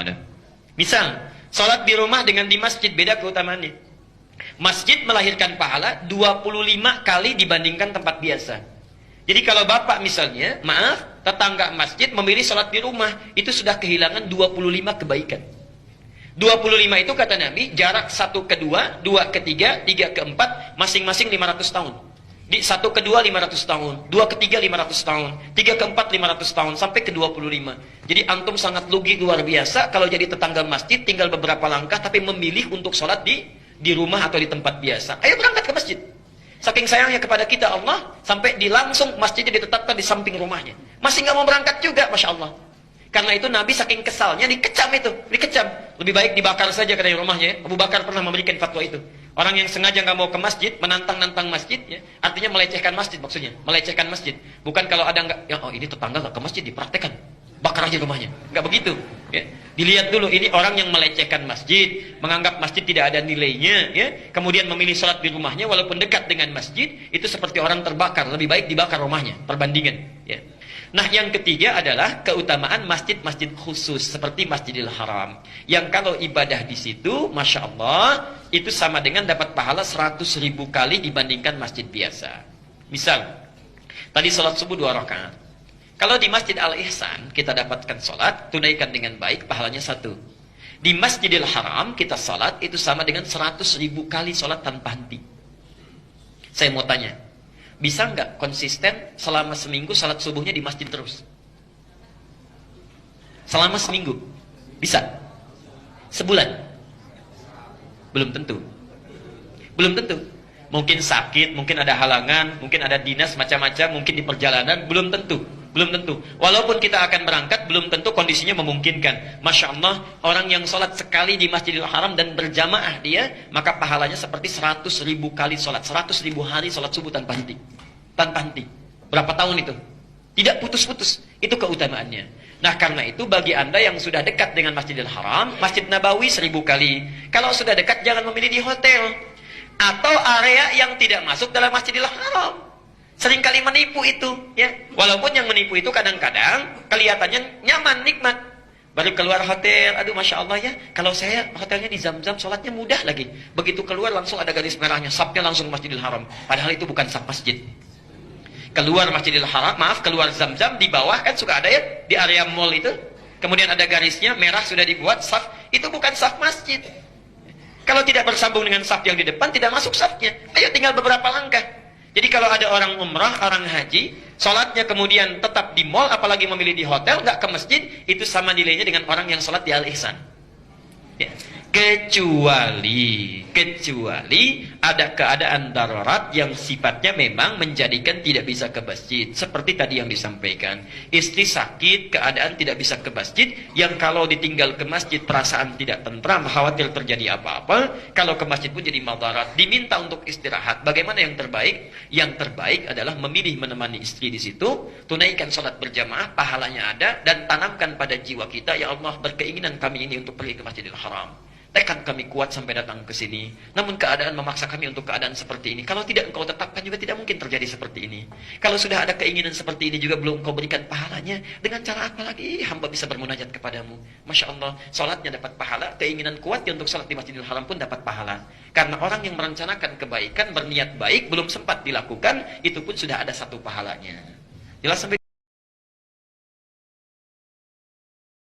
taala. Misal, salat di rumah dengan di masjid beda keutamaannya. Masjid melahirkan pahala 25 kali dibandingkan tempat biasa. Jadi kalau bapak misalnya, maaf, tetangga masjid memilih salat di rumah, itu sudah kehilangan 25 kebaikan. 25 itu kata Nabi, jarak 1 ke 2, 2 ke 3, 3 ke 4, masing-masing 500 tahun. Di 1 ke 2 500 tahun, 2 ke 3 500 tahun, 3 ke 4 500 tahun, sampai ke 25. Jadi antum sangat lugi luar biasa kalau jadi tetangga masjid, tinggal beberapa langkah, tapi memilih untuk sholat di rumah atau di tempat biasa. Ayo berangkat ke masjid. Saking sayangnya kepada kita Allah, sampai langsung masjidnya ditetapkan di samping rumahnya. Masih nggak mau berangkat juga, Masya Allah. Karena itu Nabi saking kesalnya dikecam itu, dikecam. Lebih baik dibakar saja dari rumahnya. Abu Bakar pernah memberikan fatwa itu. Orang yang sengaja nggak mau ke masjid, menantang-nantang masjid, ya, artinya melecehkan masjid maksudnya, melecehkan masjid. Bukan kalau ada nggak, ya, oh ini tetangga nggak ke masjid, dipraktekkan, bakar aja rumahnya. Nggak begitu. Ya. Dilihat dulu, ini orang yang melecehkan masjid, menganggap masjid tidak ada nilainya, ya. Kemudian memilih sholat di rumahnya walaupun dekat dengan masjid, itu seperti orang terbakar. Lebih baik dibakar rumahnya. Perbandingan. Ya. Nah, yang ketiga adalah keutamaan masjid-masjid khusus seperti Masjidil Haram. Yang kalau ibadah di situ, Masya Allah, itu sama dengan dapat pahala 100.000 kali dibandingkan masjid biasa. Misal, tadi sholat subuh 2 rakaat. Kalau di Masjid Al-Ihsan kita dapatkan sholat, tunaikan dengan baik, pahalanya 1. Di Masjidil Haram kita sholat, itu sama dengan 100.000 kali sholat tanpa henti. Saya mau tanya, bisa nggak konsisten selama seminggu salat subuhnya di masjid terus? Selama seminggu? Bisa? Sebulan? Belum tentu. Belum tentu. Mungkin sakit, mungkin ada halangan, mungkin ada dinas macam-macam, mungkin di perjalanan, belum tentu. Belum tentu. Walaupun kita akan berangkat, belum tentu kondisinya memungkinkan. Masya Allah, orang yang sholat sekali di Masjidil Haram dan berjamaah dia, maka pahalanya seperti 100.000 kali sholat. 100.000 hari sholat subuh tanpa henti. Tanpa henti. Berapa tahun itu? Tidak putus-putus. Itu keutamaannya. Nah, karena itu bagi anda yang sudah dekat dengan Masjidil Haram, Masjid Nabawi 1000 kali. Kalau sudah dekat, jangan memilih di hotel. Atau area yang tidak masuk dalam Masjidil Haram. Seringkali menipu itu, ya. Walaupun yang menipu itu kadang-kadang kelihatannya nyaman, nikmat. Baru keluar hotel, aduh Masya Allah ya, kalau saya hotelnya di Zam-Zam, sholatnya mudah lagi. Begitu keluar langsung ada garis merahnya, sapnya langsung Masjidil Haram. Padahal itu bukan sap masjid. Keluar Masjidil Haram, maaf, keluar Zam-Zam, di bawah kan suka ada ya, di area mall itu. Kemudian ada garisnya, merah sudah dibuat, saf, itu bukan saf masjid. Kalau tidak bersambung dengan saf yang di depan, tidak masuk safnya. Ayo tinggal beberapa langkah. Jadi kalau ada orang umrah, orang haji, sholatnya kemudian tetap di mall, apalagi memilih di hotel, nggak ke masjid, itu sama nilainya dengan orang yang sholat di Al-Ihsan. Ya. Kecuali ada keadaan darurat yang sifatnya memang menjadikan tidak bisa ke masjid. Seperti tadi yang disampaikan. Istri sakit, keadaan tidak bisa ke masjid, yang kalau ditinggal ke masjid perasaan tidak tentram, khawatir terjadi apa-apa. Kalau ke masjid pun jadi madarat. Diminta untuk istirahat. Bagaimana yang terbaik? Yang terbaik adalah memilih menemani istri di situ, tunaikan sholat berjamaah, pahalanya ada, dan tanamkan pada jiwa kita, ya Allah, berkeinginan kami ini untuk pergi ke Masjidil Haram. Tekad kami kuat sampai datang ke sini. Namun keadaan memaksa kami untuk keadaan seperti ini. Kalau tidak engkau tetapkan juga tidak mungkin terjadi seperti ini. Kalau sudah ada keinginan seperti ini juga belum engkau berikan pahalanya. Dengan cara apa lagi hamba bisa bermunajat kepadamu? Masya Allah, sholatnya dapat pahala. Keinginan kuat untuk sholat di Masjidil Haram pun dapat pahala. Karena orang yang merencanakan kebaikan, berniat baik, belum sempat dilakukan, itu pun sudah ada satu pahalanya. Jelas sampai